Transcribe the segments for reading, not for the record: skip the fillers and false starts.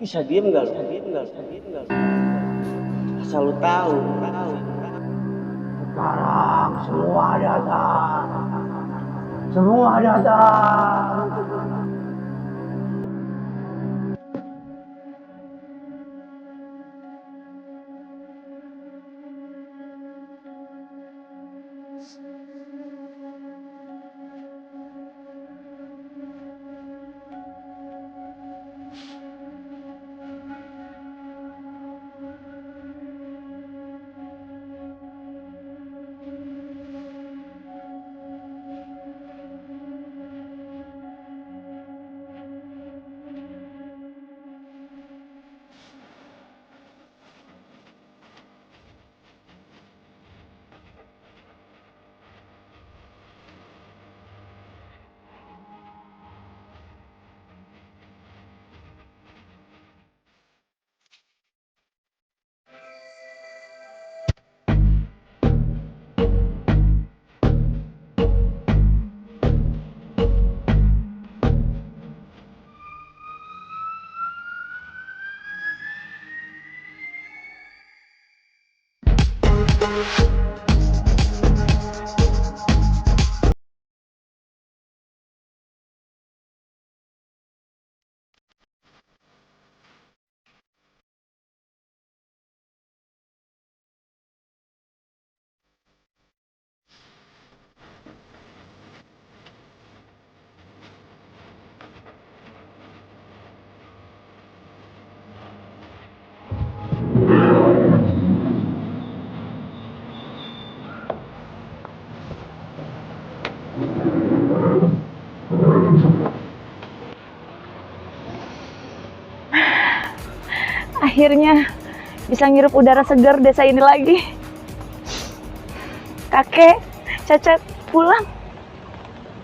Bisa diem nggak lu? Asal lu tahu. Sekarang semua datang. Semua datang. Akhirnya bisa ngirup udara segar desa ini lagi. Kakek, Cecep pulang.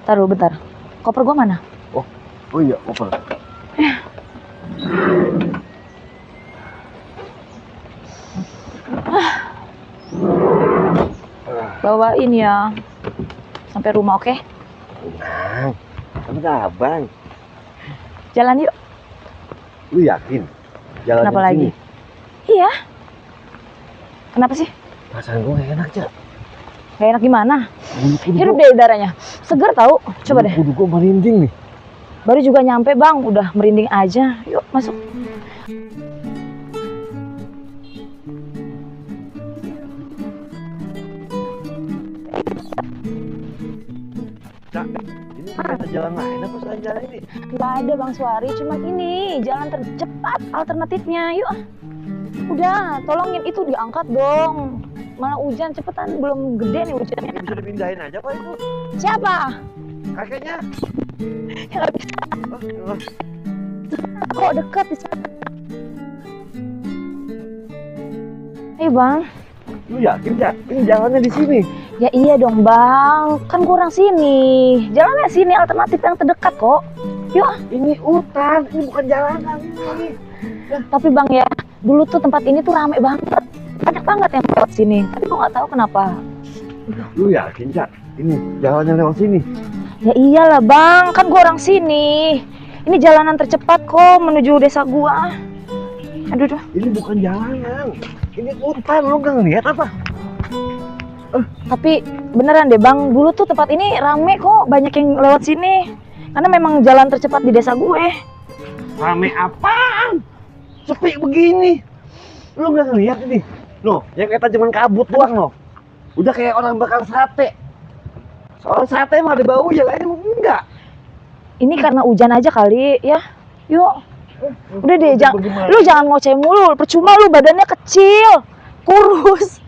Taruh bentar. Koper gua mana? Oh iya, koper. Bawain ya. Sampai rumah, oke? Tenang, kamu abang. Jalan yuk. Lu yakin? Jalan Kenapa lagi? Iya. Kenapa sih? Perasaan gue gak enak, Cak. Gak enak gimana? Kudu Hirup deh udaranya. Seger tahu. Coba deh. Kudu gue merinding nih. Baru juga nyampe bang, udah merinding aja. Yuk masuk. Cak, ini ada jalan lain apa selain jalan ini? Gak ada bang Suari, cuma ini jalan tercepat alternatifnya. Yuk. Udah, tolongin itu diangkat dong. Malah hujan cepetan, belum gede nih hujannya. Bisa dipindahin aja kok itu. Siapa? Kakeknya. Ya nggak bisa. Oh, Kok dekat di sana? Ayo bang. lu yakin, Cak? Ini jalannya di sini. Ya iya dong bang, kan kurang sini. Jalannya sini alternatif yang terdekat kok. Yuk. Ini hutan, ini bukan jalanan ini. Tapi bang ya, dulu tuh tempat ini tuh rame banget. Banyak banget yang lewat sini. Tapi gue nggak tahu kenapa. Lu yakin, Cak? Ini jalannya lewat sini. Ya iyalah bang, kan gue orang sini. Ini jalanan tercepat kok menuju desa gua. Aduh, aduh. Ini bukan jalanan. Ini hutan, lu gak ngeliat apa? Tapi beneran deh bang, dulu tuh tempat ini rame kok, banyak yang lewat sini. Karena memang jalan tercepat di desa gue. Rame apaan? Sepi begini. Lu gak ngeliat ini? Loh, yang kita cuman kabut doang loh. Udah kayak orang bakar sate. Soal sate mah ada bau ya, lain enggak. Ini karena hujan aja kali ya. Yuk. Udah deh, lu jangan ngoceh mulu. Percuma lu badannya kecil, kurus.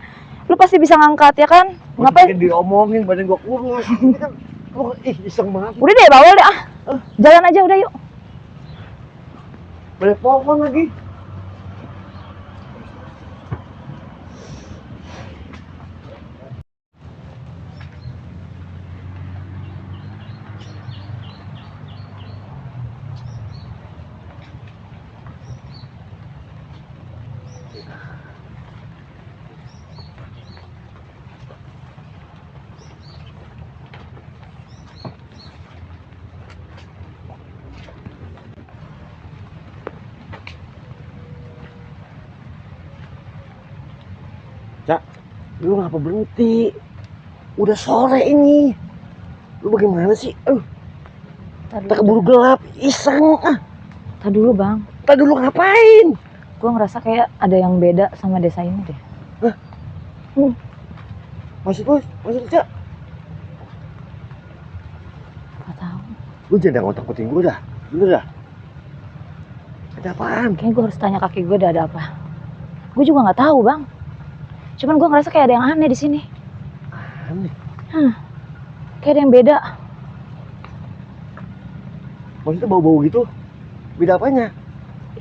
Lu pasti bisa ngangkat ya kan? Ngapain? Diomongin badan gua kurus. Ini kan lu iseng banget. Udah deh, bawel deh ah. Jalan aja udah yuk. Banyak pohon lagi. Cak, lu ngapa berhenti? Udah sore ini. Lu bagaimana sih? Kita keburu gelap, iseng. Tar dulu bang, Kita dulu ngapain? gue ngerasa kayak ada yang beda sama desa ini deh. Maksud lu, Cak? Gak tahu. Lu jangan ngotak-ngotakin gue dah. Bener dah. Ada apaan? Kayaknya gue harus tanya kaki gue ada apa. Gue juga nggak tahu bang. Cuman gue ngerasa kayak ada yang aneh di sini. Aneh. Kayak ada yang beda. Maksudnya bau-bau gitu? Beda apanya?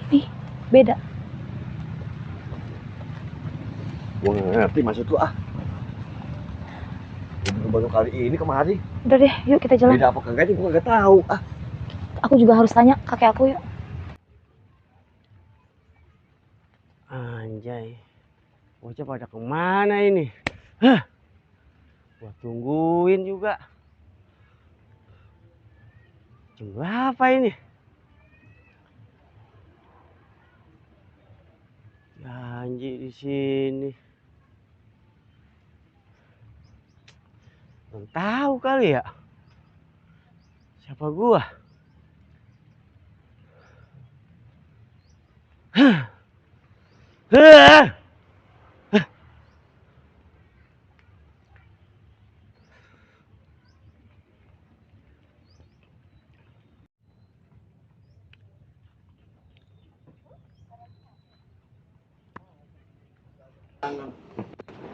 Ini beda. Gue gak ngerti maksud lu Baru kali ini kemari. Udah deh, yuk kita jalan. Beda apa kagaknya gue gak tahu. Aku juga harus tanya kakek aku yuk. Anjay, bocah pada kemana ini? Gua tungguin juga. Jam berapa ini? Janji di sini. Belum tahu kali ya. Siapa gua?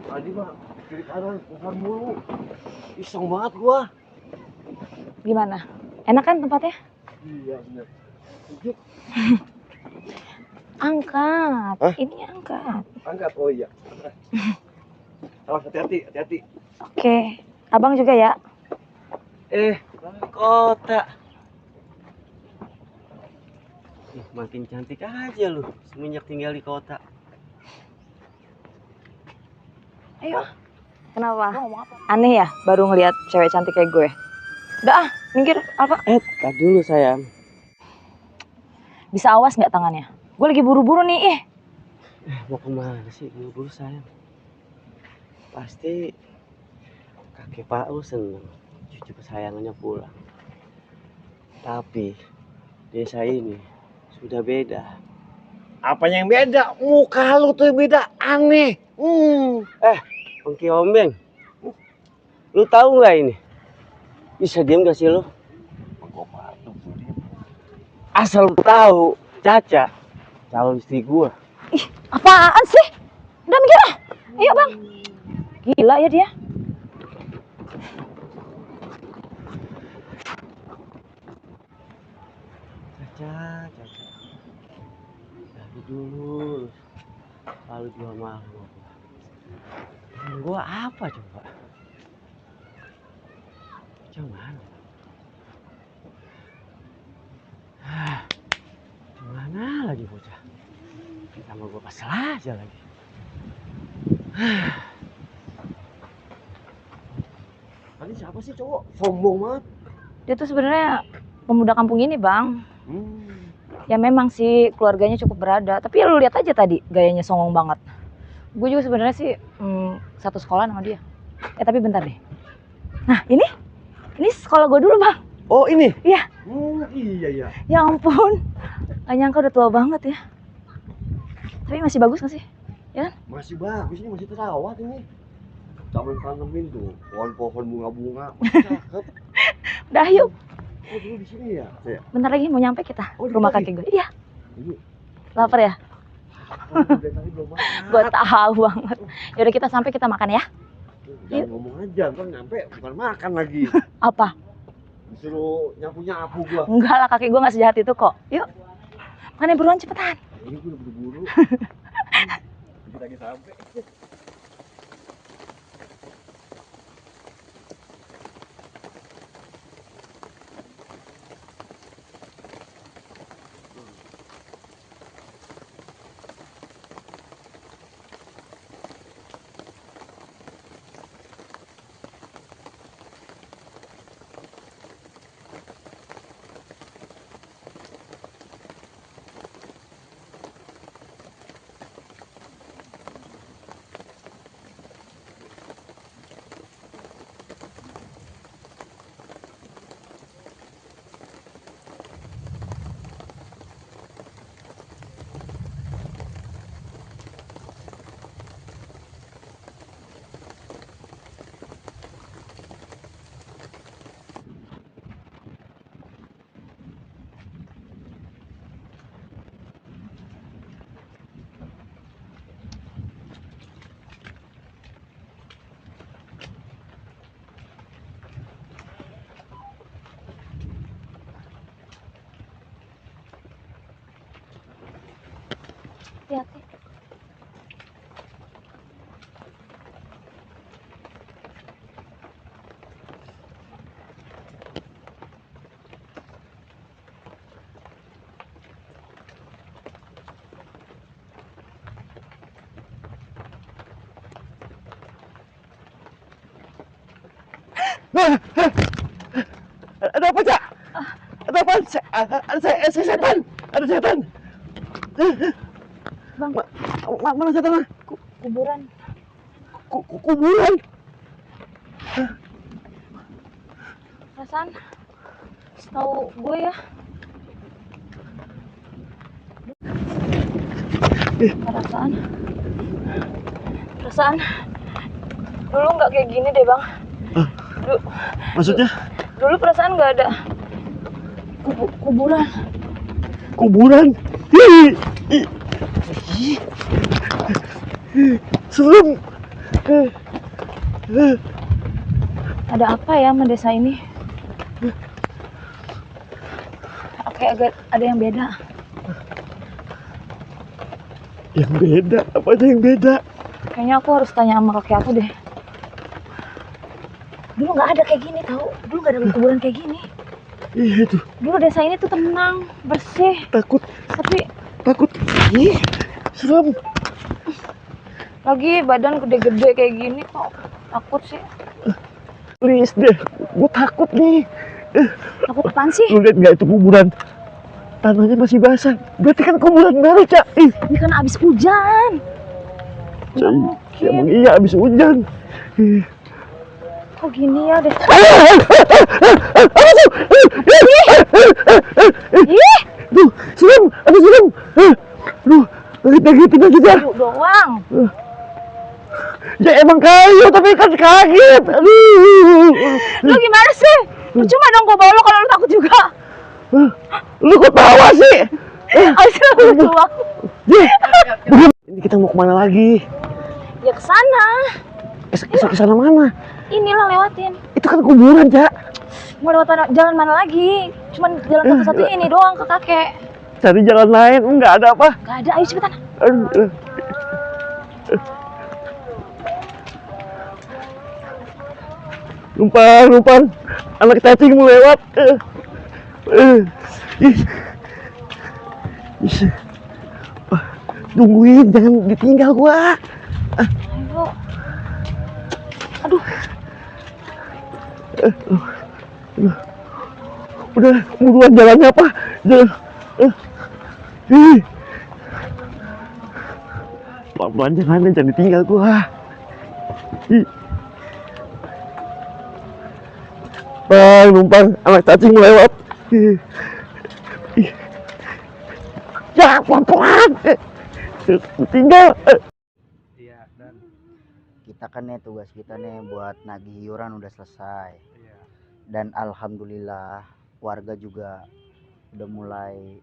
Tadi mah kiri kanan mulu. Iseng banget gua. Gimana? Enak kan tempatnya? Iya bener. Ujuk. Angkat. Hah? Ini angkat. Angkat, oh iya. Awas, hati-hati. Oke. Abang juga ya? Kota. Makin cantik aja lu semenjak tinggal di kota. Ayo. Kenapa? Aneh ya baru ngelihat cewek cantik kayak gue. Udah minggir apa? Tak dulu sayang. Bisa awas nggak tangannya? Gue lagi buru-buru nih. Mau kemana sih buru-buru sayang? Pasti kakek Pak U seneng cucu kesayangannya pulang. Tapi desa ini sudah beda. Apanya yang beda? Muka lu tuh yang beda, aneh. Ongki Ombeng, lu tahu nggak ini? Bisa diem gak sih lu? Asal lu tahu, Caca calon istri gua. Ih, apaan sih? Udah minggir ah. Ayo bang. Gila ya dia. Caca. Dari dulu selalu jual mahal sama gua. Dan gua apa coba? Caca mana? Mana lagi bocah? Sama gua kesel aja lagi. Tadi siapa sih cowok? Sombong banget. Dia tuh sebenarnya pemuda kampung ini bang. Ya memang sih keluarganya cukup berada. Tapi ya lu lihat aja tadi gayanya songong banget. Gue juga sebenarnya sih satu sekolah sama dia. Tapi bentar deh. Nah ini sekolah gue dulu bang. Oh ini? Iya. Iya. Ya ampun. Gak nyangka udah tua banget ya. Tapi masih bagus gak sih? Ya kan? Masih bagus, ini masih terawat ini. Taman tanemin tuh, pohon-pohon bunga-bunga, masih cakep. Udah yuk. Oh dulu di sini ya? Bentar lagi mau nyampe kita. Oh, Rumah tadi? kakek gue. Iya. Ini. Lapar ya? Dari tadi belum makan. Gue tahu banget. Yaudah kita sampai kita makan ya. Jangan ngomong aja, ntar nyampe bukan makan lagi. Apa? Disuruh nyapu-nyapu gua. Enggak lah kakek gue gak sejahat itu kok. Yuk. Makannya buruan cepetan. Ini gua udah buru-buru. Kita lagi sampai. Hati-hati. Ada apa, Cak? Ada apa? Ada setan. Ada setan. Bang, Mana setan? kuburan. Kuburan. Perasaan tahu gue ya. Perasaan. Dulu nggak kayak gini deh, Bang. Maksudnya? Dulu perasaan nggak ada kuburan. Kuburan. Serem. Ada apa ya sama desa ini? Oke, agak ada yang beda. Yang beda? Apa aja yang beda? Kayaknya aku harus tanya sama kakek aku deh. Dulu nggak ada kayak gini tau. Dulu nggak ada kuburan kayak gini. Iya itu. Dulu desa ini tuh tenang, bersih. Takut. Tapi Ih, serem. lagi badan gede-gede kayak gini kok takut sih. Please deh, gue takut nih. Takut apaan sih? Lu lihat nggak itu kuburan? Tanahnya masih basah. Berarti kan kuburan baru, Cak. Ini kan abis hujan. Emang iya abis hujan. Kok gini ya deh? Ih, Duh, serem. Aduh, serem. Duh, kagetin aja, Cak. yuk doang. Ya emang kayu, tapi kan kaget. Aduh. Lu gimana sih? Percuma dong gua bawa lo kalau lu takut juga. Lu kok tawa sih? Asal lu doang. Ini kita mau kemana lagi? Ya ke sana. Ke sana mana? Inilah lewatin. Itu kan kuburan, Cak. Mau lewat jalan mana lagi? Cuman jalan satu-satunya ini doang ke kakek. Cari jalan lain, enggak ada apa? Gak ada, ayo cepetan. Aduh. Lumpang. Anak cacing mau lewat. Tungguin, jangan ditinggal gua. Ayo. Aduh, Udah, buruan jalannya apa? Jalan. Pelan-pelan jangan ditinggal gua. Bang, numpang, anak cacing mau lewat. Ya, pelan-pelan. Tinggal. Iya, dan Kita kan nih tugas kita nih buat nagih iuran udah selesai. iya. Dan alhamdulillah warga juga udah mulai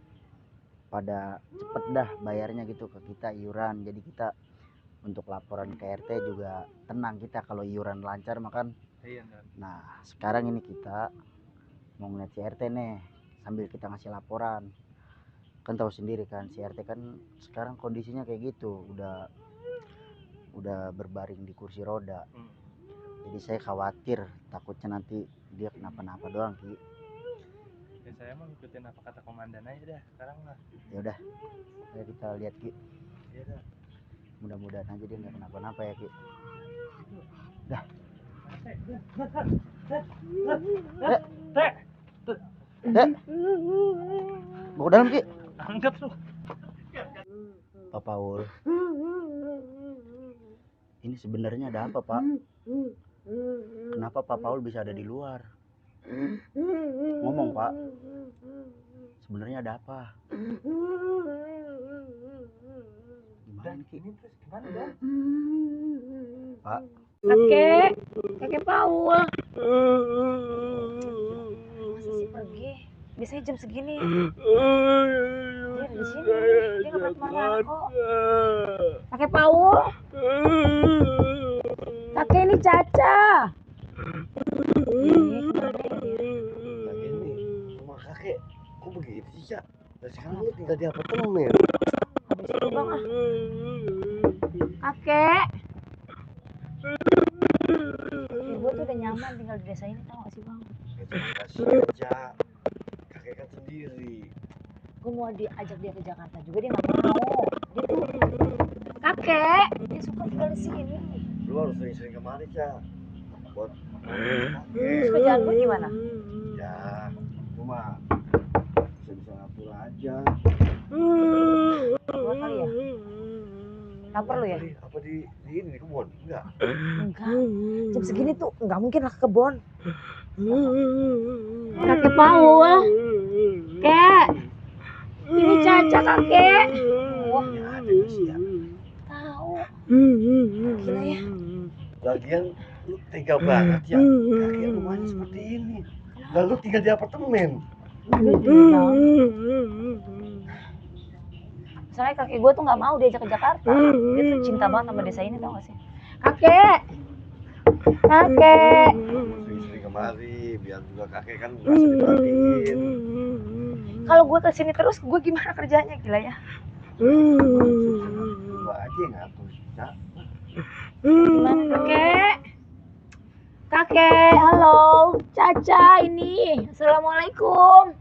pada cepet dah bayarnya gitu ke kita iuran. Jadi kita untuk laporan ke RT juga tenang kita kalau iuran lancar makan. Iya, dan Nah sekarang ini kita mau ngeliat si RT nih sambil kita ngasih laporan. Kan tahu sendiri kan si RT kan sekarang kondisinya kayak gitu, udah berbaring di kursi roda. Jadi saya khawatir takutnya nanti dia kenapa-napa doang, Ki. ya saya mau ngikutin apa kata komandan aja dah sekarang lah. Ya udah, ayo kita lihat, Ki. Iya dah. Mudah-mudahan aja dia nggak kenapa-napa ya, Ki. Dah. Bawa ke dalam, Ki. Angkat lu. Pak Paul. Ini sebenarnya ada apa, Pak? Kenapa Pak Paul bisa ada di luar? Ngomong, Pak. Sebenarnya ada apa? Gimana, Ki? Ini terus gimana dah? Pak, kakek Paul. Masa sih pergi? Biasanya jam segini. Dia ada di sini. Dia nggak pernah kemana-mana kok. Kakek Paul. Kakek ini Caca. Ini rumah kakek, kok begitu sih, Cak? Dan sekarang lu tinggal di apartemen. Habis itu bang, dong ah. Kakek. Gue tuh udah nyaman tinggal di desa ini, tau gak sih bang? Kasih aja. Kakek kan sendiri. Gue mau diajak dia ke Jakarta juga, dia nggak mau. Dia tuh kakek, dia suka tinggal di sini. Lu harus sering-sering kemari, Cak. Buat Terus kerjaan gue gimana? ya, cuma bisa ngatur aja. Dua kali ya? Lapar lu ya? Apa di ini di kebun? Enggak. Enggak. Jam segini tuh nggak mungkin lah ke kebun. Kakek Paul. Kek. Ini Caca kakek. Wah, Ya, ada sih ya. tahu. Gila ya. Lagian lu tega banget ya. Kakek rumahnya seperti ini. Lalu tinggal di apartemen. Soalnya kakek gue tuh nggak mau diajak ke Jakarta. Dia tuh cinta banget sama desa ini, tau gak sih? Kakek. Kakek. Sering-sering kemari, biar juga kakek kan merasa diperhatiin. Kalau gue kesini terus, gue gimana kerjanya, gila ya? Lu aja yang ngatur, Cak. Gimana kakek? Kakek, halo, Caca ini. Assalamualaikum.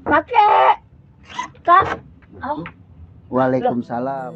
Kakek, kak. Oh, Waalaikumsalam.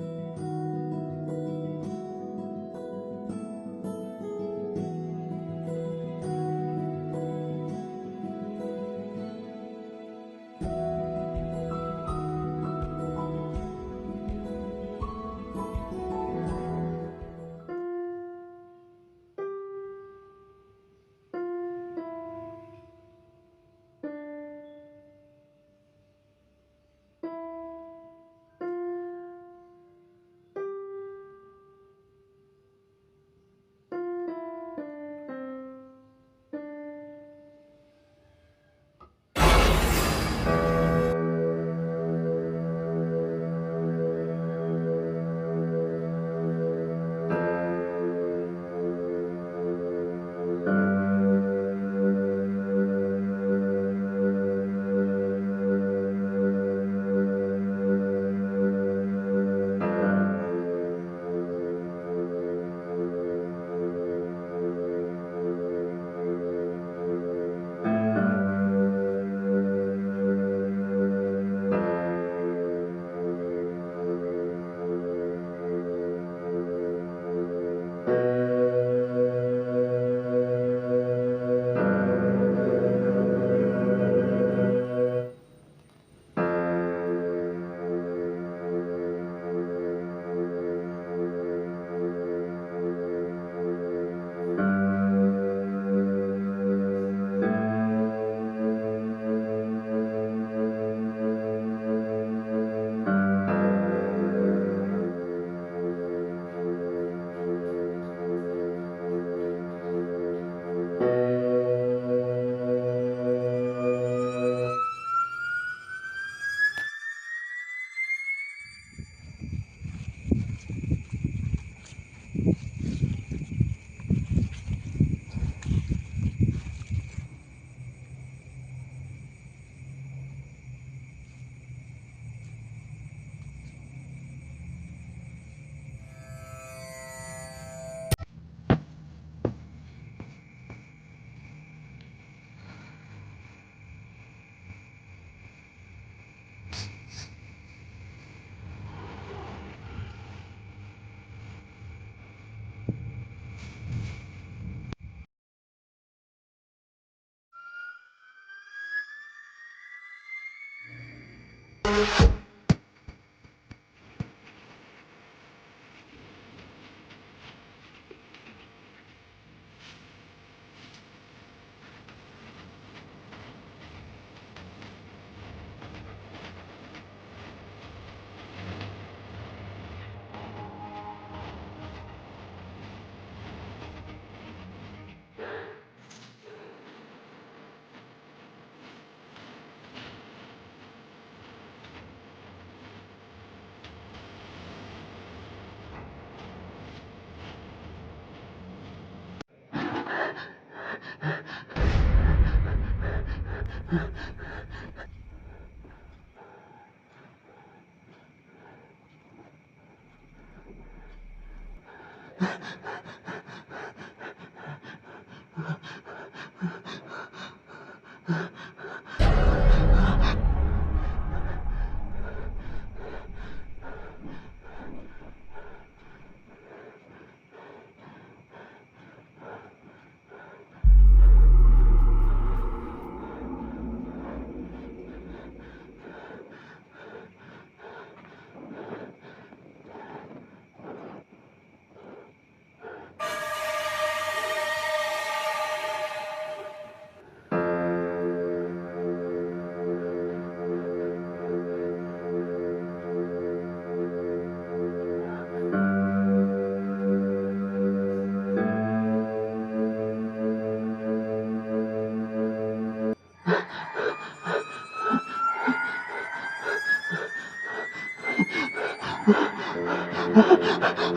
Assalamualaikum.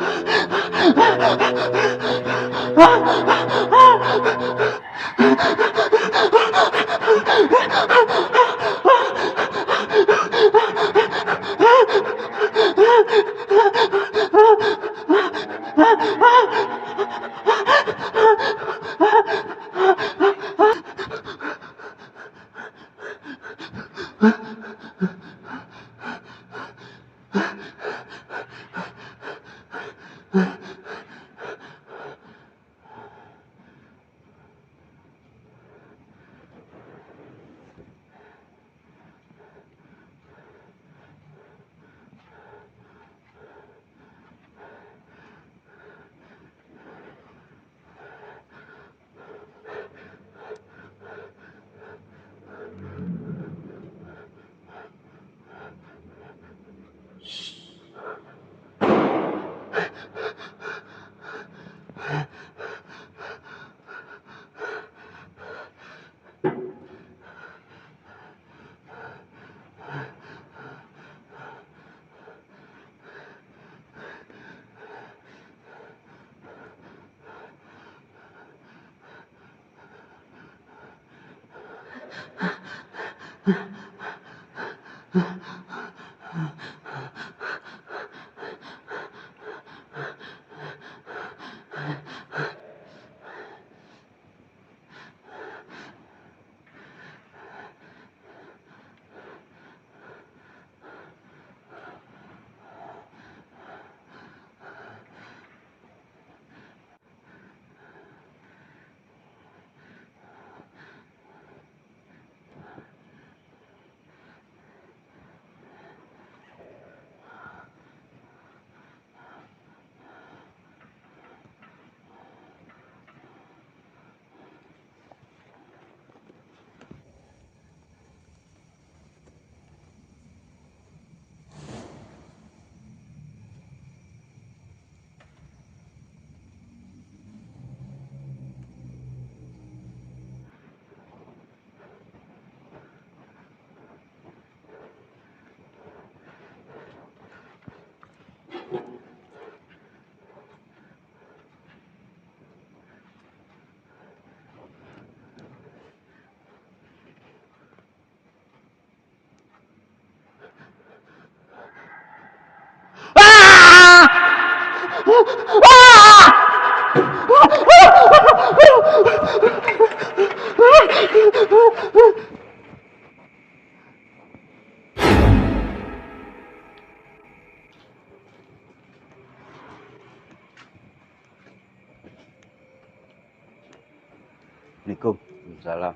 Salam.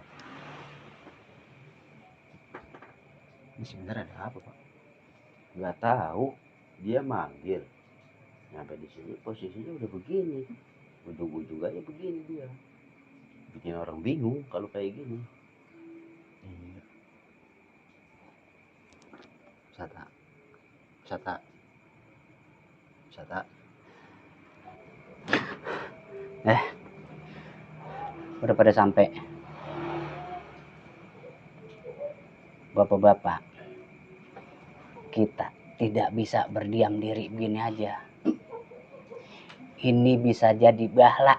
Ini sebenarnya ada apa, Pak? Nggak tahu. Dia manggil. Sampai di sini posisinya udah begini. Ujung-ujung aja begini dia. Bikin orang bingung kalau kayak gini. Iya. Sata. Sata. Sata. Udah pada sampai. Bapak-bapak, kita tidak bisa berdiam diri begini aja. Ini bisa jadi bahla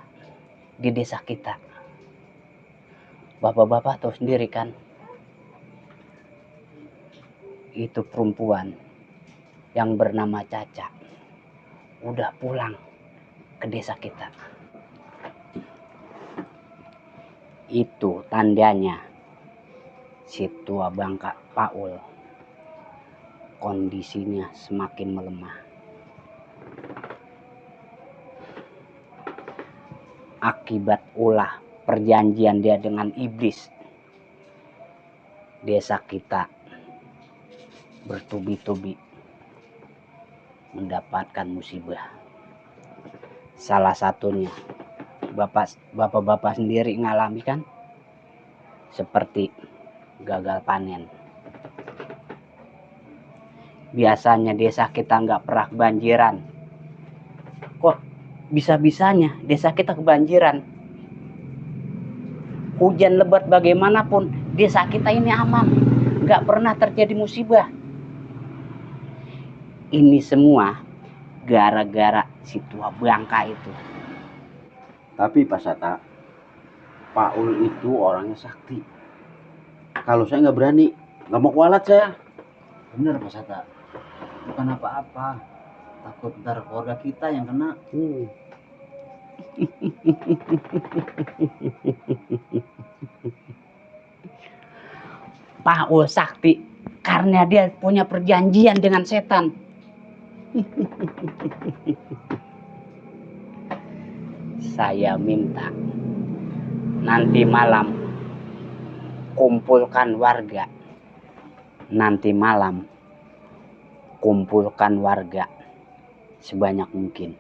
di desa kita. Bapak-bapak tahu sendiri kan, itu perempuan yang bernama Caca udah pulang ke desa kita. Itu tandanya si tua bangka Paul kondisinya semakin melemah. Akibat ulah perjanjian dia dengan iblis, desa kita bertubi-tubi mendapatkan musibah. Salah satunya bapak-bapak sendiri ngalami kan, seperti gagal panen. Biasanya desa kita nggak pernah kebanjiran. Kok bisa-bisanya desa kita kebanjiran? Hujan lebat bagaimanapun, desa kita ini aman. Nggak pernah terjadi musibah. Ini semua gara-gara si tua bangka itu. Tapi Pak Sata, Pak Ul itu orangnya sakti. Kalau saya nggak berani, nggak mau kualat saya. Bener Pak Sata, bukan apa-apa, takut ntar keluarga kita yang kena. Pak Ul sakti karena dia punya perjanjian dengan setan. Saya minta nanti malam kumpulkan warga. Nanti malam kumpulkan warga sebanyak mungkin.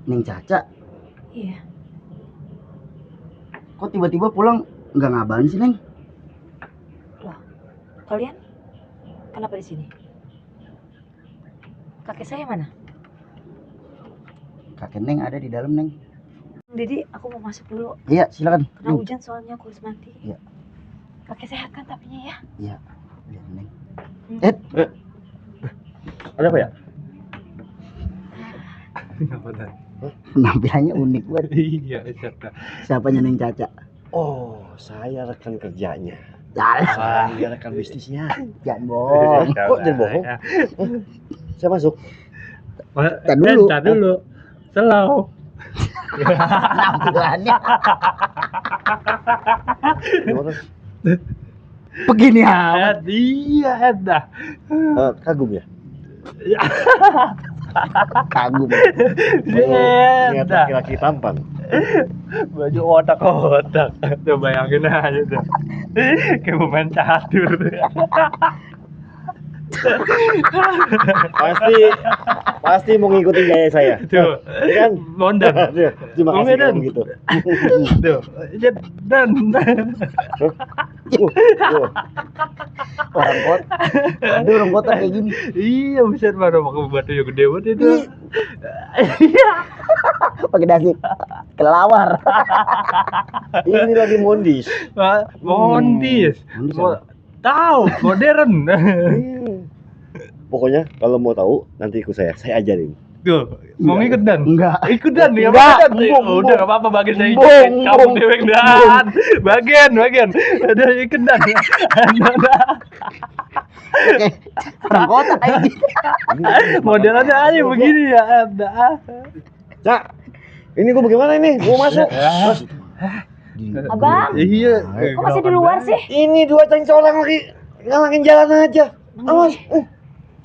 Neng Caca, Iya. kok tiba-tiba pulang nggak ngabarin sih Neng? Kalian kenapa di sini? Kakek saya mana? Kakek Neng ada di dalam Neng. Didi, aku mau masuk dulu. Iya silakan. Karena Neng. hujan soalnya aku harus mandi. Iya. Kakek sehat kan tapinya ya? Iya Neng. Ada apa ya? Kenapa Dan? Penampilannya unik banget. Iya, siapa? Siapanya Neng Caca? Oh, saya rekan kerjanya. Salah. Saya rekan bisnisnya. Jangan bohong. Kok jangan bohong? Saya masuk. Tar dulu. Tar dulu. Slow. Penampilannya Gimana? begini ya. Iya, dah. Kagum ya? Kagum. Lihat Dah. laki-laki tampan. Baju otak-otak. Tuh bayangin aja tuh. Kayak pemain catur. Pasti mau ngikutin gaya saya. Tuh. Ya kan? Mondan. Terima Mau kasih Medan? kalau gitu. Tuh. Dan. Orang kota. Ada orang kota kayak gini. Iya, buset baru pakai batu yang gede banget itu. Pakai dasi kelawar. Ini lagi mondis. Mondis. Mondis Mo- Tahu, modern. Pokoknya kalau mau tahu nanti ikut saya ajarin. Tuh, mau ngikut Dan? Enggak. Ikut Dan ya, Enggak, Dan. embung, Udah enggak apa-apa bagian saya Embung, ikut. Kamu embung. dewek Dan. Bagian. Udah ikut Dan. Oke. Orang kota kayak gini. Modelannya aja begini ya. Ada. Cak, ini gua bagaimana ini? Mau masuk? Abang, Iya. kok masih di luar sih? Ini dua ceng seorang lagi ngalangin jalan aja. Awas.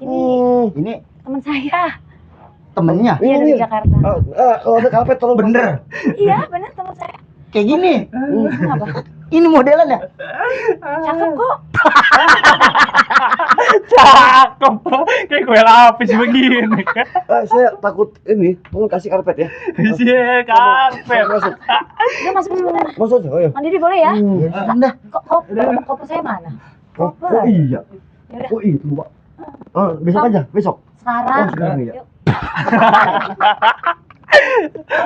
Ini Teman saya. temennya Iya dari Jakarta. Kalau ada karpet tolong bener Iya benar teman saya. kayak gini. Kenapa? Ini modelannya. Cakep kok. Cakep. Kayak kue lapis begini. Saya takut ini, tolong kasih karpet ya. Iya, karpet. Masuk. Udah masuk sebentar. Masuk aja. Ayo. Mandi boleh ya? Udah. Koper saya mana? Oh Koper. iya. Yaudah. Oh itu Pak. Besok aja, besok. Sekarang. Sekarang ya. Yuk.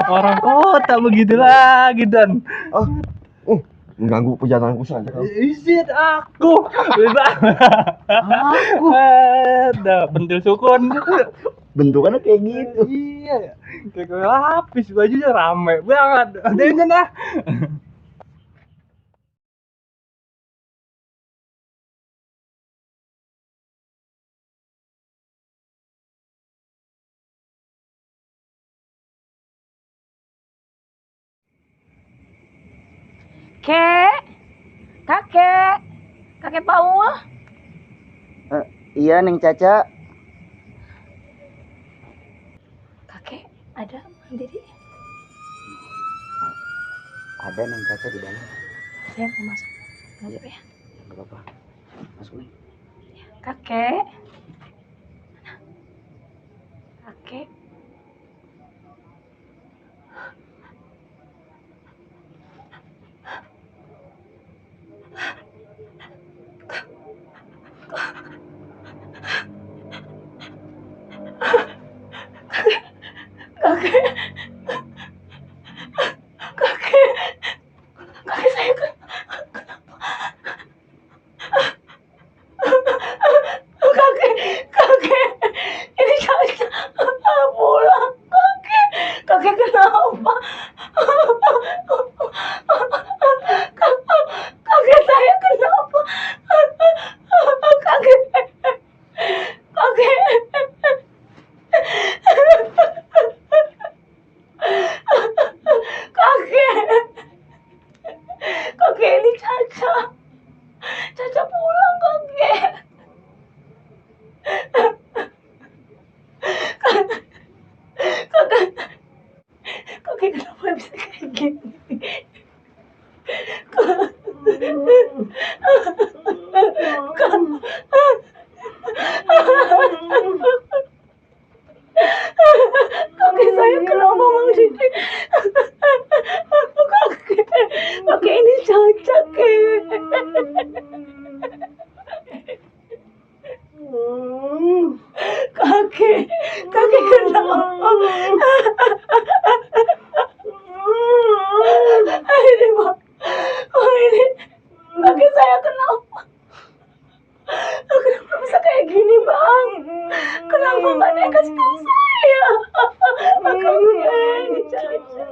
Orang kota begitu lagi Dan. Mengganggu perjalananku saja. Isit aku. Aku. Ada pentil sukun. Bentukannya kayak gitu. Iya. Kayak kue lapis, bajunya rame banget. Udah dah. Kakek Paul. Iya Neng Caca. Kakek ada Didi? Ada Neng Caca di dalam. Saya mau masuk. Nggak apa-apa ya? Gak apa-apa. Masuk nih. Kakek. Mana? Kakek. Kakek kenapa bisa kayak gini? Kakek saya kenapa Mang Didi? Kakek ini cacat, kakek kenapa? Ini Bang, ini kakek saya kenapa? Kenapa bisa kayak gini Bang? Kenapa nggak ada yang kasih tahu saya? Kakek ini cacat.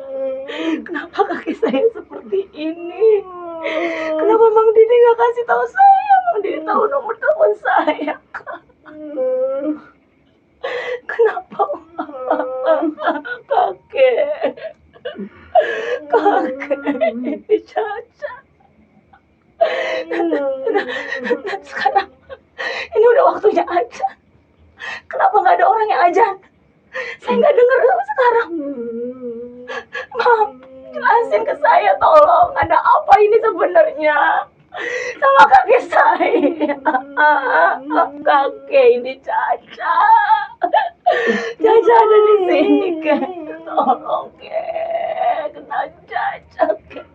Kenapa kakek saya seperti ini? Kenapa Mang Didi nggak kasih tahu saya? Mang Didi tahu nomor telepon saya. Kenapa kakek? Kakek ini cacat. Sekarang ini udah waktunya ajan. Kenapa nggak ada orang yang ajan? Saya nggak dengar sampai sekarang. Mam, jelasin ke saya tolong. Ada apa ini sebenarnya sama kakek saya? Kakek ini cacat. Cacat ada di sini, Kek. Tolong, Kek. Kena cacat, Kek.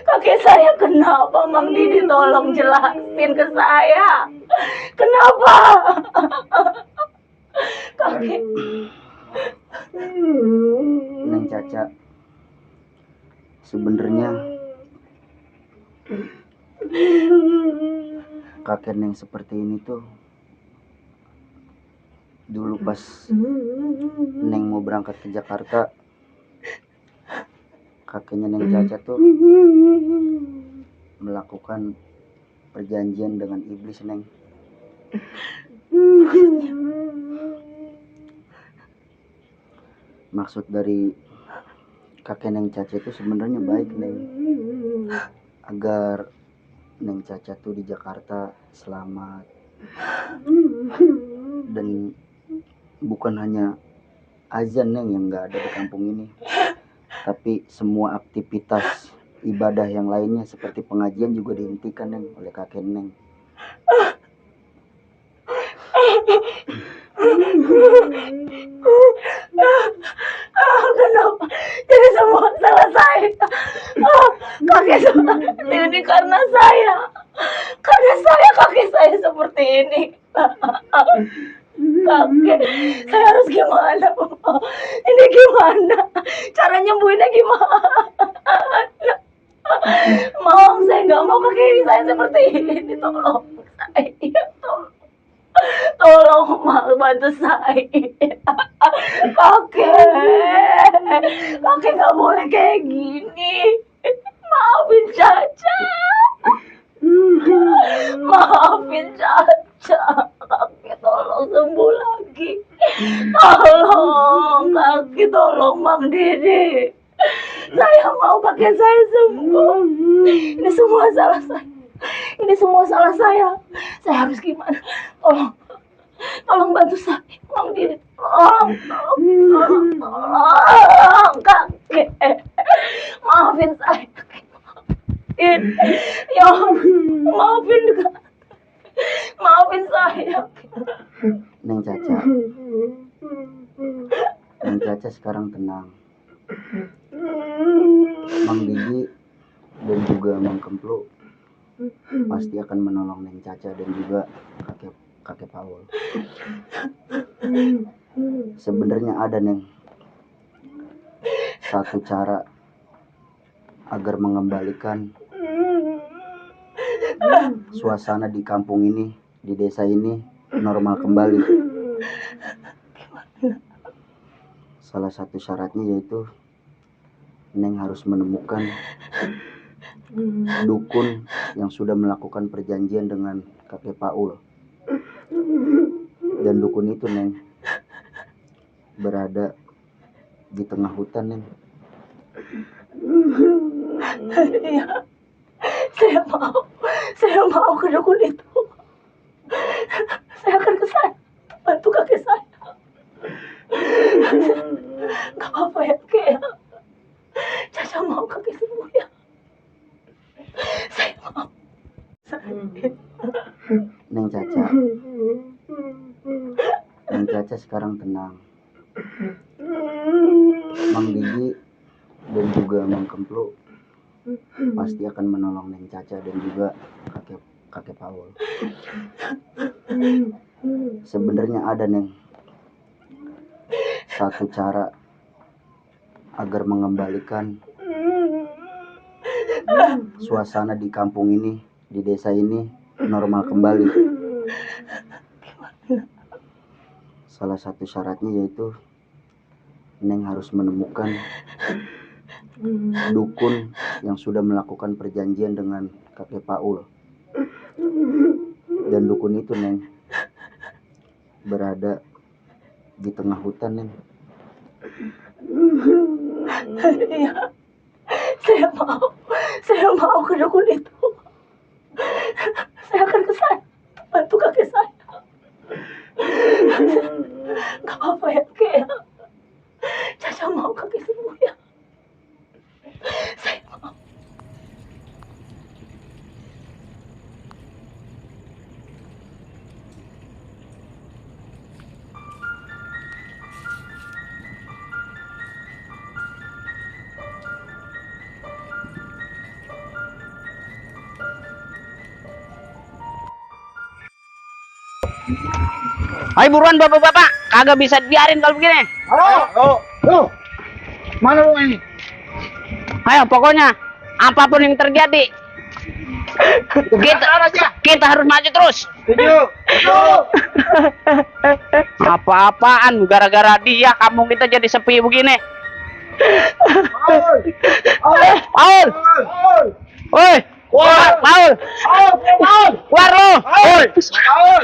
Kakek saya kenapa? Mang Didi tolong jelasin ke saya. Kenapa? Kakek. Neng Caca, sebenarnya kakek Neng seperti ini tuh dulu pas Neng mau berangkat ke Jakarta, kakeknya Neng Caca tuh melakukan perjanjian dengan iblis, Neng. Maksud dari kakek Neng Caca itu sebenarnya baik, Neng, agar Neng Caca tuh di Jakarta selamat, dan bukan hanya azan, Neng, yang nggak ada di kampung ini, tapi semua aktivitas ibadah yang lainnya seperti pengajian juga dihentikan, Neng, oleh kakek Neng. Kenapa? Jadi semua salah saya. Kakek seperti ini karena saya. Karena kakek saya seperti ini. Kakek, saya harus gimana? Ini gimana? Cara nyembuhinnya gimana? Mau, saya nggak mau kakek saya seperti ini. Tolong saya, tolong Mal, bantu saya. Kakek nggak boleh kayak gini. Maafin Caca. Maafin Caca. Kakek tolong sembuh lagi. Tolong kakek, tolong Mang Didi. Saya mau kakek saya sembuh. Ini semua salah saya. Ini semua salah saya. Saya harus gimana? Tolong bantu saya, Mang Didi. Tolong kakek. Maafin saya, kakek. Ya, maafin kakek. Maafin saya. Neng Caca, Neng Caca sekarang tenang. Mang Didi dan juga Mang Kemplu pasti akan menolong Neng Caca dan juga kakek Paul. Sebenarnya ada, Neng, satu cara agar mengembalikan suasana di kampung ini, di desa ini normal kembali. Salah satu syaratnya yaitu Neng harus menemukan dukun yang sudah melakukan perjanjian dengan kakek Paul. Dan dukun itu, Neng, berada di tengah hutan, Neng. Iya, saya mau ke dukun itu. Saya akan ke sana, bantu kakek saya. Neng Caca sekarang tenang. Mang Didi dan juga Mang Kemplu pasti akan menolong Neng Caca dan juga kakek Paul. Sebenarnya ada Neng satu cara agar mengembalikan suasana di kampung ini, di desa ini normal kembali. Salah satu syaratnya yaitu Neng harus menemukan dukun yang sudah melakukan perjanjian dengan kakek Paul. Dan dukun itu Neng berada di tengah hutan Neng. Iya, saya mau ke dukun itu. Saya akan ke sana bantu kakek saya. Gak apa-apa ya kakek ya. Caca mau kakek sembuh ya. Saya mau. Ayo buruan bapak-bapak, kagak bisa biarin kalau begini. Halo. Mana lu ini? Ayo pokoknya apapun yang terjadi kita harus maju terus. Setuju. Apa-apaan gara-gara dia kampung kita jadi sepi begini. Paul. Woi. Paul. Keluar lu.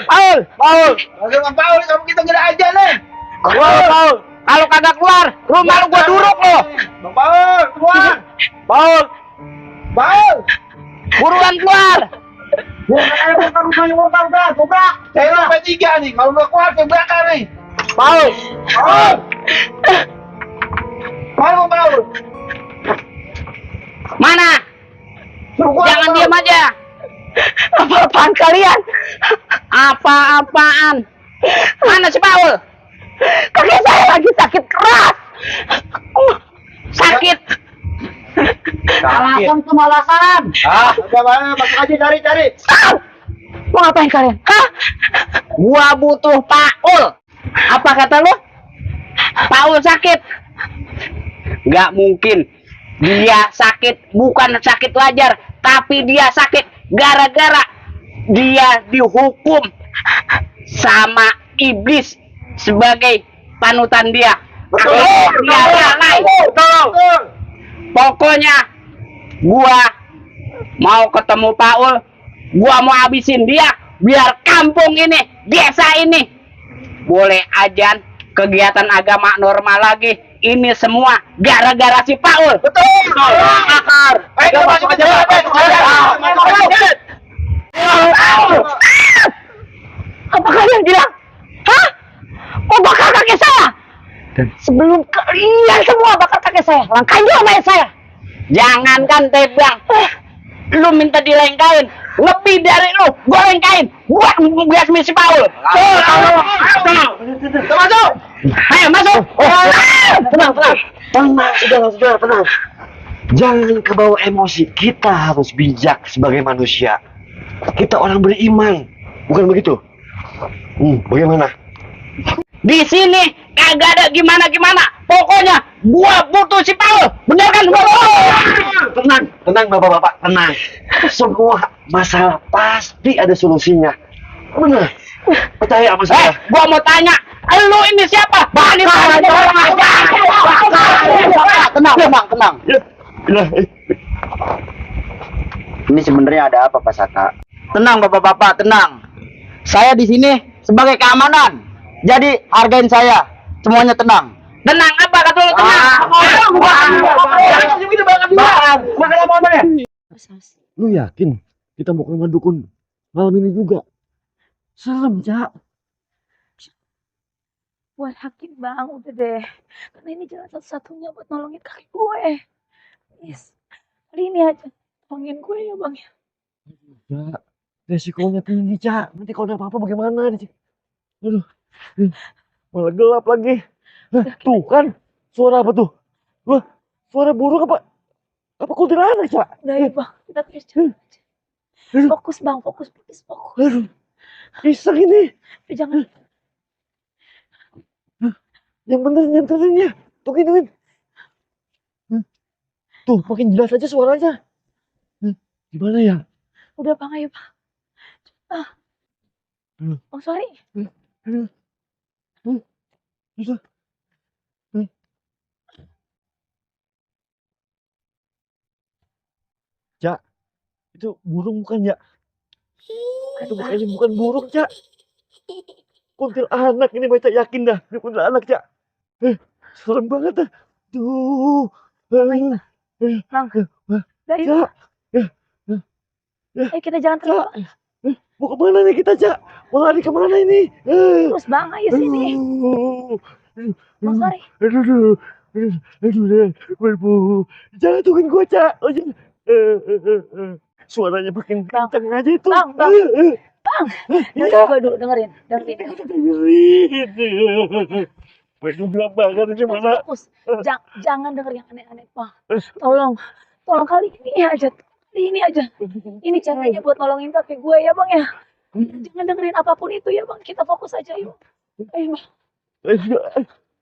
Paul. Bagaimana Paul? Kamu kita gila aja nih. Paul. Kalau kagak keluar, rumah lu gua duruk lo. Bang Paul, keluar. Paul. Buruan keluar. Bukan rumahnya udah. Saya sampai 3 nih. Kalau udah keluar saya bakar nih. Paul. Paul. Mana? Jangan diam aja. Apa-apaan kalian? Apa-apaan? Mana si Paul? Kakek saya lagi sakit keras. Sakit. Alasan cuma alasan. Udah mana? Masuk aja cari. Stop! Mau ngapain kalian? Hah? Gua butuh Paul. Apa kata lu? Paul sakit. Nggak mungkin. Dia sakit bukan sakit wajar, tapi dia sakit gara-gara dia dihukum sama iblis sebagai panutan dia. Dia lalai. Pokoknya gua mau ketemu Paul, gua mau habisin dia biar kampung ini, desa ini boleh ajan, kegiatan agama normal lagi. Ini semua gara-gara si Paul. Betul. Ayo masuk aja. Apa kalian bilang? Hah? Mau bakar kakek saya? Sebelum kalian semua bakar kakek saya, langkain dulu mayat saya. Jangankan tebang, lu minta dilengkain, lebih dari lu, gua lengkain, buat bias si Paul. Masuk. Ayo masuk. Tenang, saudara, tenang. Jangan kebawa emosi. Kita harus bijak sebagai manusia. Kita orang beriman, bukan begitu? Bagaimana? Di sini kagak ada gimana-gimana. Pokoknya gua butuh si Paul. Bener kan? Tenang bapak-bapak, tenang. Semua masalah pasti ada solusinya. Benar. Percaya sama saya. Gua mau tanya, lu ini siapa? Tenang. Ini sebenarnya ada apa Pak Saka? Tenang bapak-bapak, tenang. Saya di sini sebagai keamanan. Jadi hargain saya. Semuanya tenang. Tenang apa kata lu tenang? Lu yakin kita mau ke rumah dukun malam ini juga? Serem, Cak. Gue yakin bang, udah deh. Karena ini jalan satu-satunya buat nolongin kakek gue. Yes. Kali ini aja. Tolongin gue ya bang ya. Cak, resikonya tinggi, Cak. Nanti kalau ada apa-apa bagaimana? Aduh. Malah gelap lagi. Tuh kan, suara apa tuh? Wah, suara burung apa? Apa kuntilanak, Cak? Udah ya bang, kita terus jalan aja. Fokus bang, fokus. Aduh, iseng ini. Jangan. Yang bener nyantelinnya. Tuh gituin. Tuh, makin jelas aja suaranya. Gimana ya? Udah bang, ayo bang. Oh sorry. Susah. Cak, itu burung bukan ya? Itu kayaknya bukan burung, Cak. Kuntilanak ini, baca yakin dah. Ini kuntilanak, Cak. Serem banget dah. Tuh. Bang, udah yuk. Cak, Ayo kita jalan terus bang. mau kemana nih kita, Cak? Mau lari kemana ini? Terus bang, ayo sini. Bang sorry. Aduh, jangan tungguin gua, Cak. Oh, jangan. Suaranya makin kenceng aja itu. Bang. Iya. Gue dulu dengerin. Waduh, gelap banget ini mana? Fokus. Jangan denger yang aneh-aneh bang. Tolong kali ini aja. Ini caranya buat nolongin kakek gue ya bang ya. Jangan dengerin apapun itu ya bang. Kita fokus aja yuk. Ayo bang.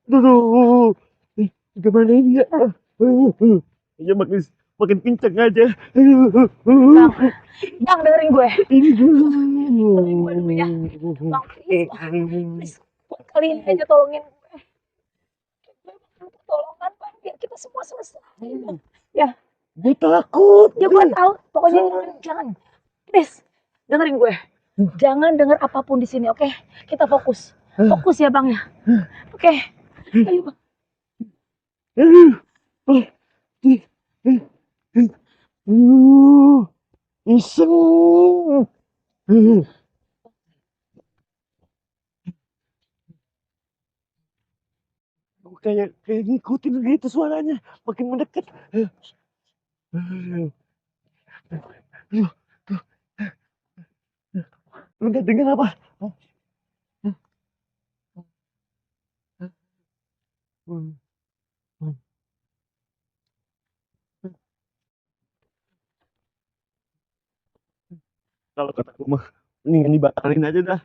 Aduh, gimana ini ya? Ya makin kenceng aja. Bang dengerin gue. Ini dulu. Dengerin gue dulu ya. Bang please. Buat kali ini aja tolongin gue. Gue butuh pertolongan bang. Biar kita semua selesai. Ya. Gue takut. Ya gue tahu. Pokoknya jangan. Please. Dengerin gue. Jangan denger apapun di sini, oke? Kita fokus. Fokus ya bang ya. Oke. Ayo bang. Iseng. Gue kayak ngikutin gitu suaranya, makin mendekat. Lu nggak dengar apa? Kalau kata gue mah, mendingan dibakarin aja dah.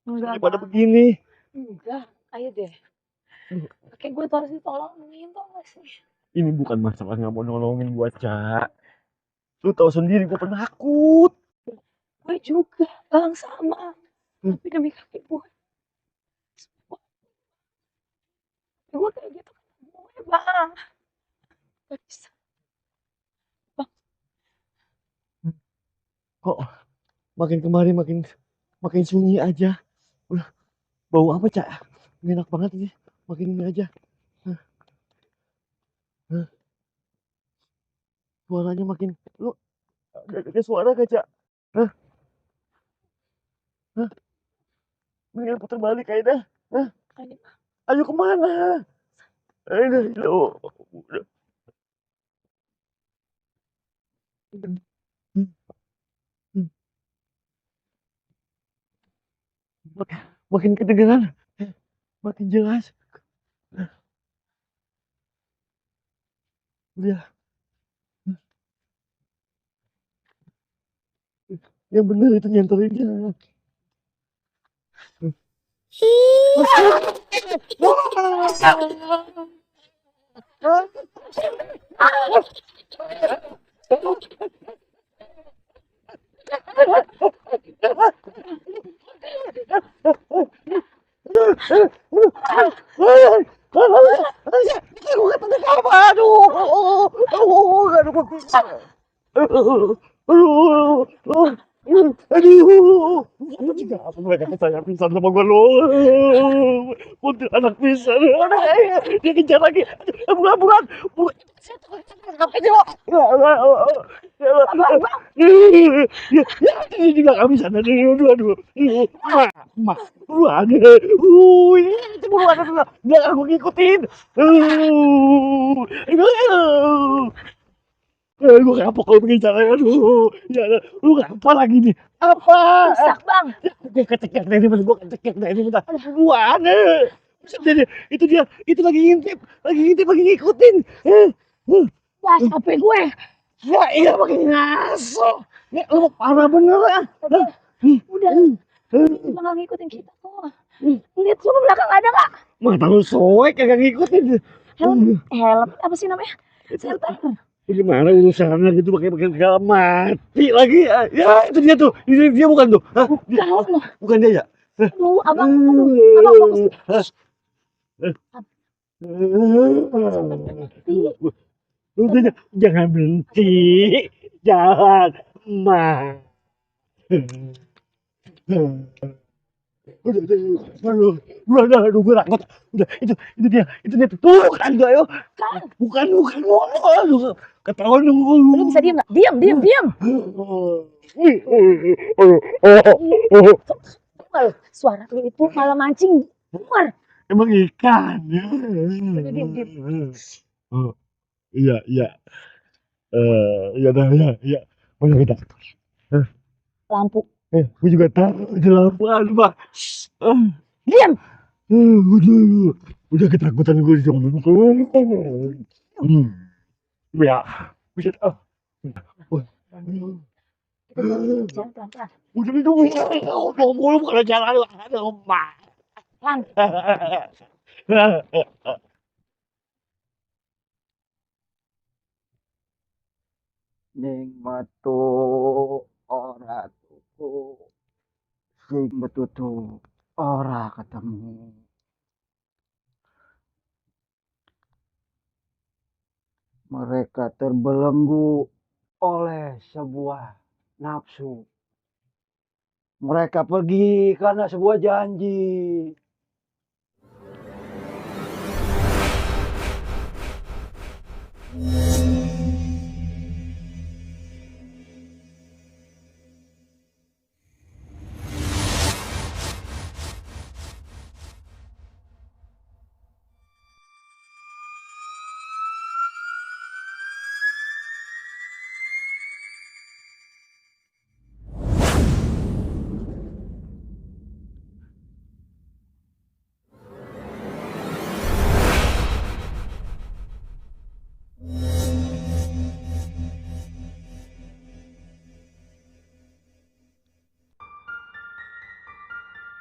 Enggak Daripada bang. begini. Enggak. Ayo deh. Kayak gue tuh harus ditolongin tau gak sih? Ini bukan masalah nggak mau nolongin gua, Cak. Lu tahu sendiri gua penakut. Gue juga bang sama. Tapi demi kakek gue. Gue kayak gitu kan gue bang. Gak bisa. Kok makin kemari makin sunyi aja. Udah, bau apa, Cak? Enak banget ini. Makin ini aja. Suaranya makin lu ada suara gak, Cak? Mendingan putar balik aja dah. Ayo kemana? Ayo. Makin kedengeran, makin jelas. Udah. Yang bener itu nyentelinnya. Lu juga apa mereka saya pingsan sama gue lu. Untuk anak pingsan. Dia kejar lagi. Bukan. Ini juga gak bisa. Aduh. Buruan. Biar aku ngikutin. Gue kapok kalau begini caranya. Aduh, ya, lu ngapa lagi nih? Apa? Rusak bang. Gue kecekek dari mana? Gue kecekek dari mana? Gua aneh. Buset deh, itu lagi ngintip, lagi ngikutin. Wah, HP gue. Ya iya pakai ngaso. Ya lu parah bener ya. Udah. Cuma nggak ngikutin kita tuh. Lihat coba belakang ada nggak? Mata lu soek kagak ngikutin. Helm apa sih namanya? Senter. Gimana urusannya gitu pakai segala mati lagi. Ya itu dia tuh. Dia bukan tuh. Hah? Bukan dia ya? Aduh, abang fokus. Udah, jangan berhenti. Jangan, Ma. Aduh, gue takut. Udah, itu dia tuh kan gue, ayo. Bukan. Aduh, ketahuan dong. Lu bisa diam nggak? Diam. Suara lu itu malah mancing. Keluar. Emang ikan. Diam. Oh, iya. Iya dah, iya. Mana kita? Lampu. Gue juga tahu itu lampu Pak. Diam. Udah ketakutan gue di ya, bisa. Jangan pelan-pelan. Udah itu ngomong bukan jalan ada Mak. Pelan. Ning metu ora tuku, sing betutu ora ketemu. Mereka terbelenggu oleh sebuah nafsu. Mereka pergi karena sebuah janji.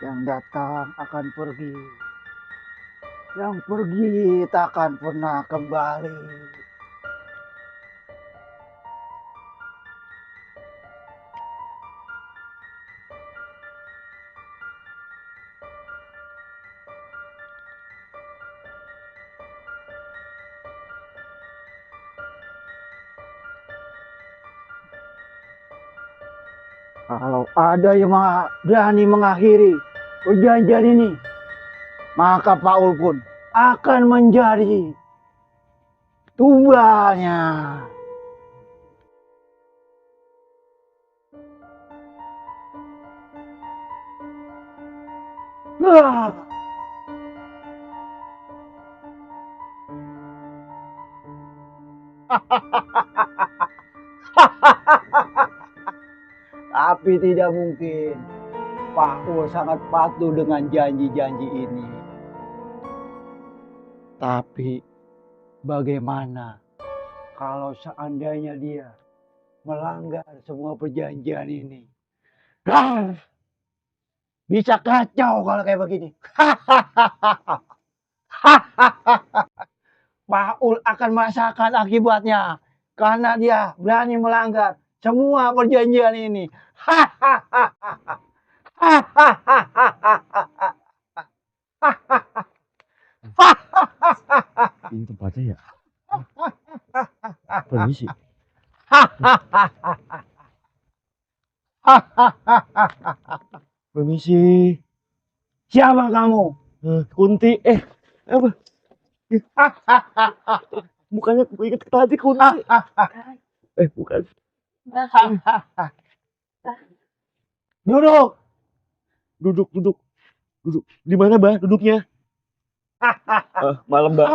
Yang datang akan pergi, yang pergi takkan pernah kembali. Kalau ada yang berani mengakhiri perjanjian ini, maka Paul pun akan menjadi tumbalnya. Tapi tidak mungkin. Paul sangat patuh dengan janji-janji ini. Tapi bagaimana kalau seandainya dia melanggar semua perjanjian ini? Bisa kacau kalau kayak begini. Paul akan merasakan akibatnya karena dia berani melanggar semua perjanjian ini. Ini tempatnya ya? Permisi. Permisi. Siapa kamu? Kunti. Apa? Bukannya gue inget tadi Kunti. Bukan. Duduk. Duduk. Di mana, Mbak? Duduknya? Malam, Mbak.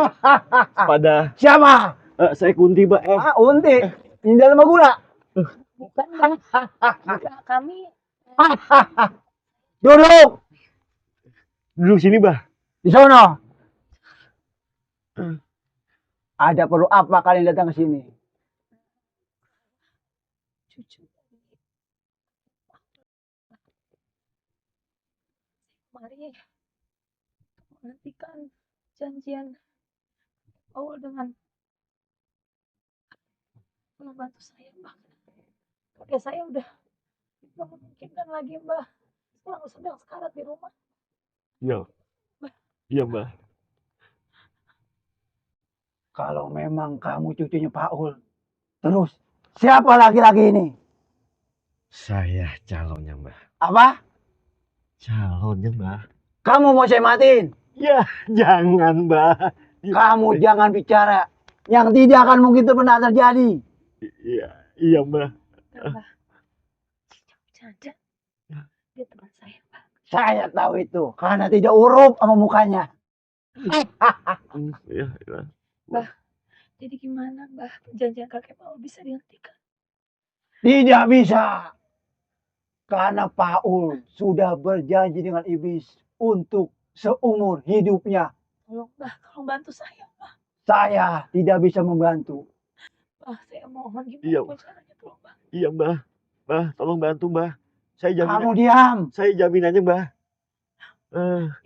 Pada. Siapa? Saya Kunti, Mbak. Unti. Ini dalam gula. Bukan, Bang. Bukan, kami Duduk Duduk sini, Bah. di sono. Ada perlu apa kalian datang ke sini? cucu. Mari menghentikan janjian Paul dengan membantu saya, Mbak. Kakek saya udah nggak memungkinkan lagi, Mbak. Sekarang sedang sekarat di rumah. Iya. Mbah. Iya, Mbah. Kalau memang kamu cucunya Paul, terus siapa laki-laki ini? Saya calonnya, Mbah. Apa? Calonnya, Mbah. Kamu mau saya matiin? Ya, jangan, Mbah. Kamu jangan bicara yang tidak akan mungkin pernah terjadi. Iya, iya, Mbah. Mbak, bercanda. Dia teman saya, Mbak. Saya tahu itu karena tidak urup sama mukanya. Iya, iya. Jadi gimana, Mbak? Perjanjian kakek Paul bisa dihentikan? Tidak bisa. Karena Paul sudah berjanji dengan iblis untuk seumur hidupnya. Tolong, Mbak, tolong bantu saya, Mbak. Saya tidak bisa membantu. Mbak, saya mohon Iya. gimana caranya, tolong, Mbak. Iya, Mbah. Mbah, tolong bantu, Mbah. Saya Kamu jamin, diam. saya jaminannya, Mbah.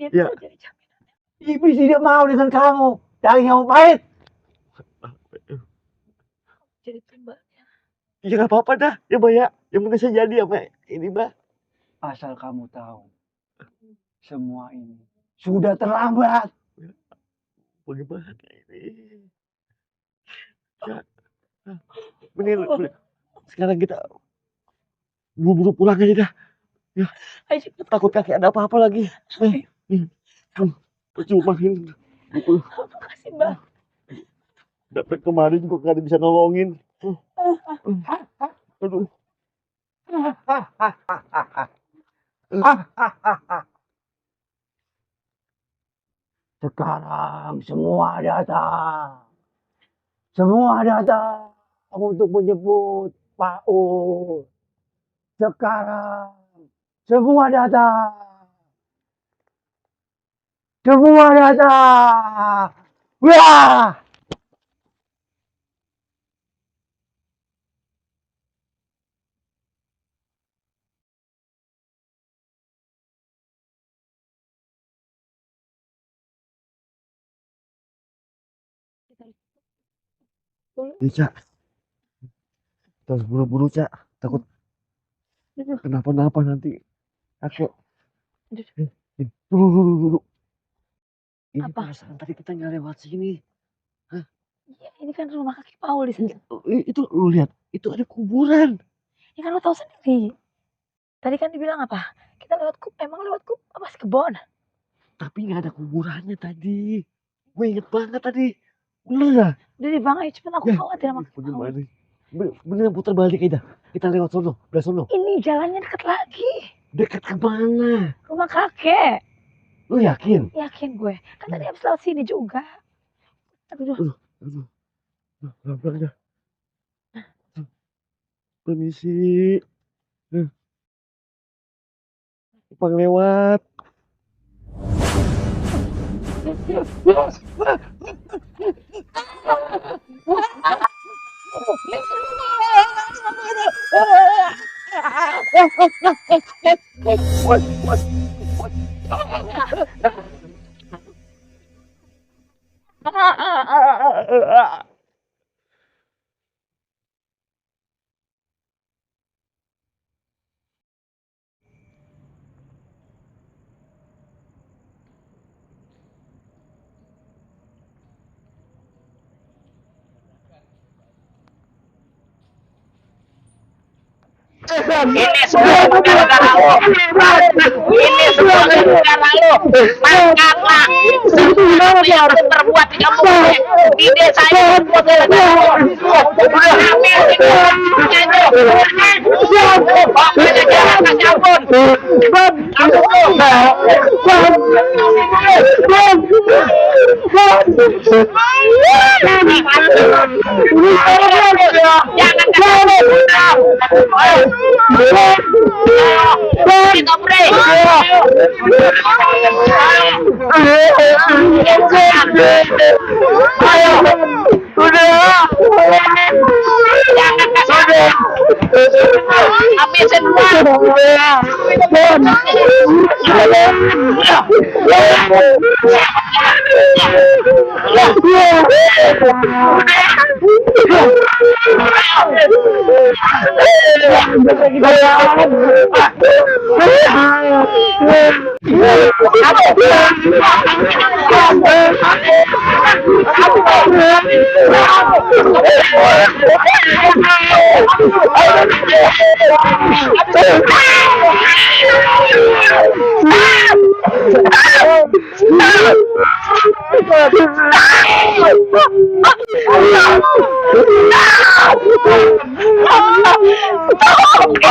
Dia Iya. bisa jadi jaminan. Iblis tidak mau dengan kamu. Daging kamu pahit. Jadi tumbalnya. Ya nggak apa-apa dah, ya, Mbah ya. Yang penting saya jadi ya, Mbak. Ini, Mbah. Asal kamu tahu. Semua ini sudah terlambat. Bagaimana ini? Ya. Mending sekarang kita buru-buru pulang aja dah. Ayo cepet. Takut kakek ada apa-apa lagi. Percuma ini. Makasih, Mbak. Sampai kemarin juga nggak ada bisa nolongin. Aduh. Sekarang semua datang. Semua datang untuk menjemput Paul. Sekarang semua datang. Semua datang. Wah! Ya, Cak. Kita harus buru-buru, Cak. Takut kenapa-napa nanti. Aku. Dulu. Ini Apa? perasaan tadi kita nggak lewat sini. Iya, ini kan rumah kakek Paul di sini. Itu lu lihat, itu ada kuburan. Ya kan lo tahu sendiri. Tadi kan dibilang apa? Kita lewat emang lewat apa sih kebon? Tapi nggak ada kuburannya tadi. Gue inget banget tadi. Bener dah. Udah deh Bang, ayo cepet aku Ya, khawatir sama kakek Paul. Bagaimana? Bener putar balik aja. Kita lewat sono, belah sono. Ini jalannya deket lagi. Dekat ke mana? Rumah kakek. Lu yakin? Yakin gue. Kan tadi habis lewat sini juga. Aduh. Aduh. Pelan-pelan aja. Permisi. Numpang lewat. Ini semua gara-gara lo. Ini semua gara-gara lo. Mangkatlah sesuatu yang lo perbuat di kampung ini. Di desa ini semua gara-gara lo. Udah hamil ini. Pokoknya jangan kasih ampun. Habisin gua.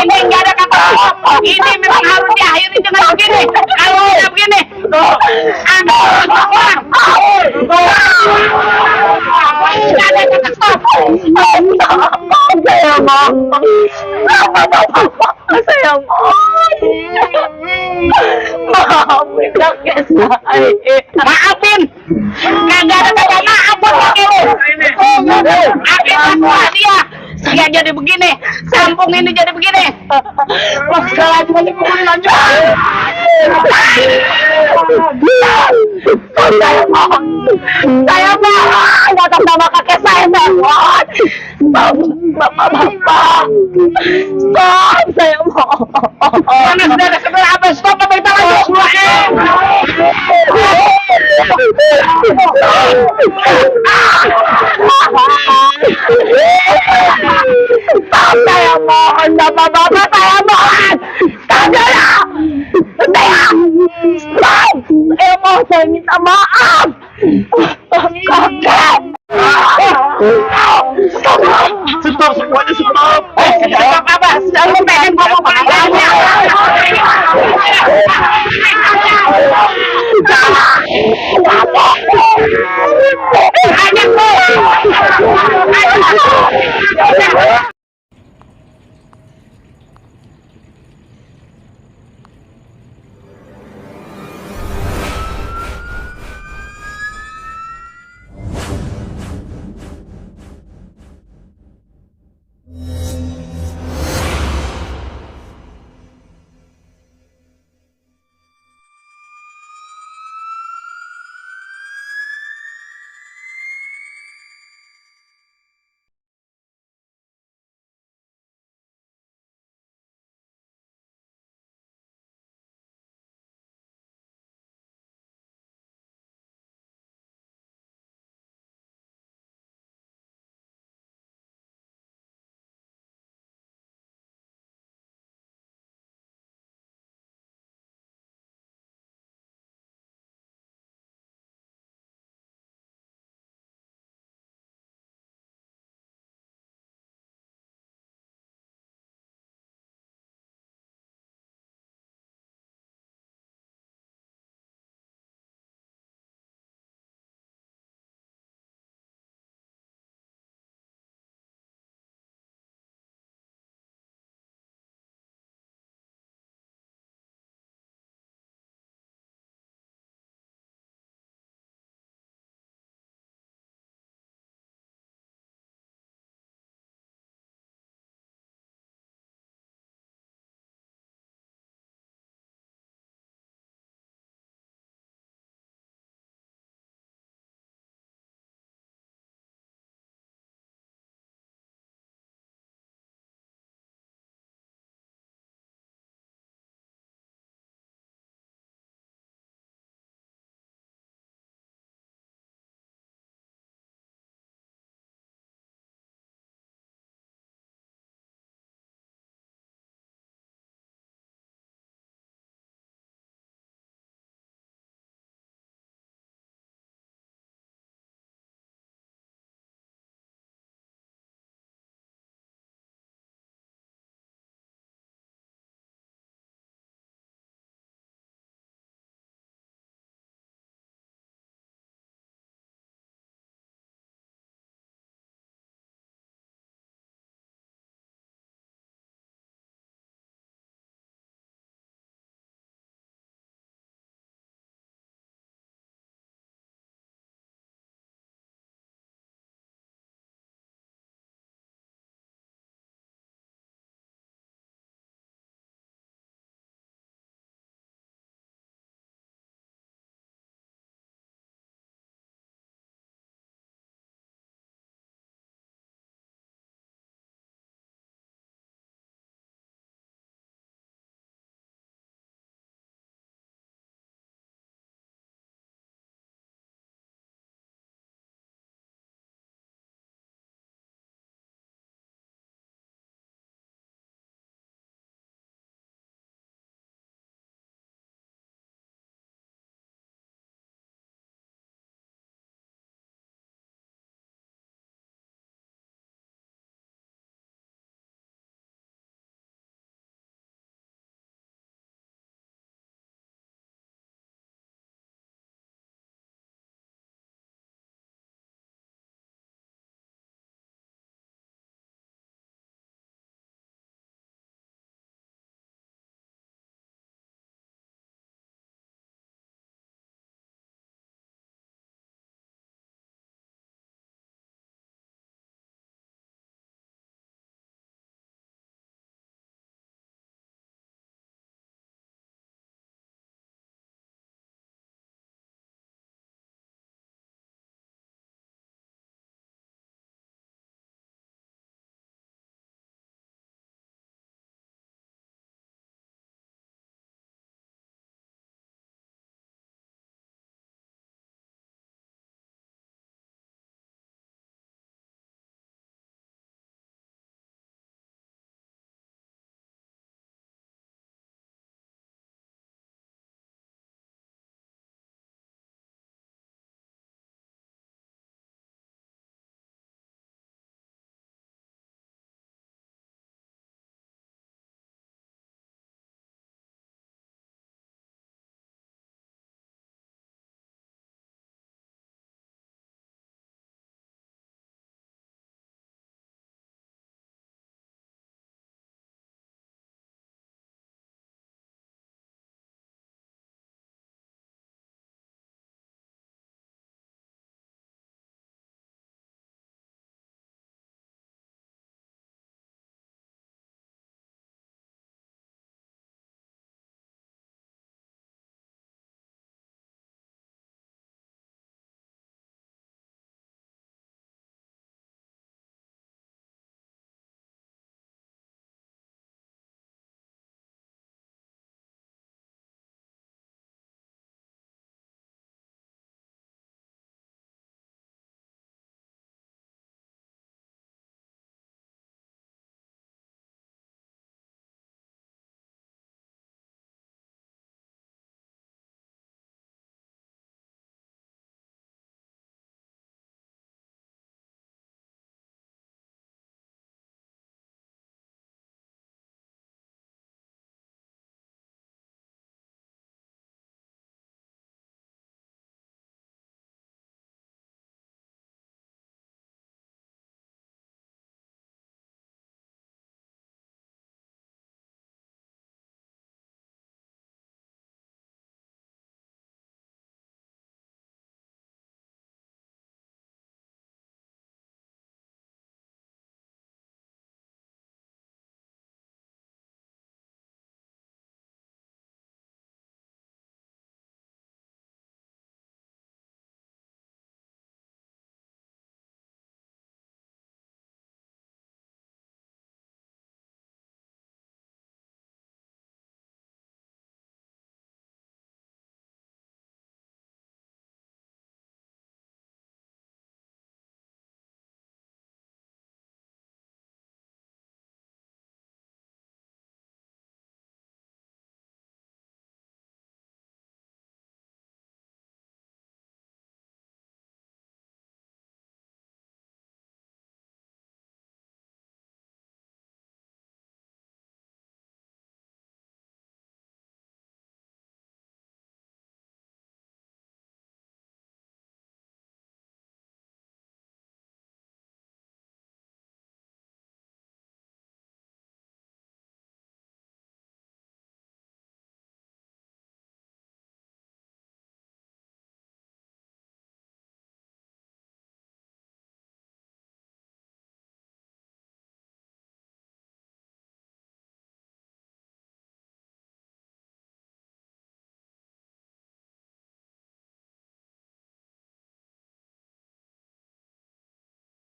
Ini nggak ada kata stop. Ini memang harus diakhiri dengan begini. Kalau tidak begini, aduh, nggak ada kata stop. Saya mau, saya mau. Maafin kakek saya. Maafin. Nggak ada kata maaf buat kakek lu. Akibat gua dia jadi begini, kampung ini jadi begini. Wah, sekali lagi dipukulin aja. Saya mau datang sama kakek saya mohon. Bapak, stop, saya mau. Mana sudah ada sebelah apa? Stop, apa kita lanjut? Saya mohon, bapak-bapak, saya mohon. Tolonglah, stop. Saya mau, saya minta maaf. Kakek. Stop semuanya, stop. Stop apa? Aku pengen ngomong panjangnya. Kakek.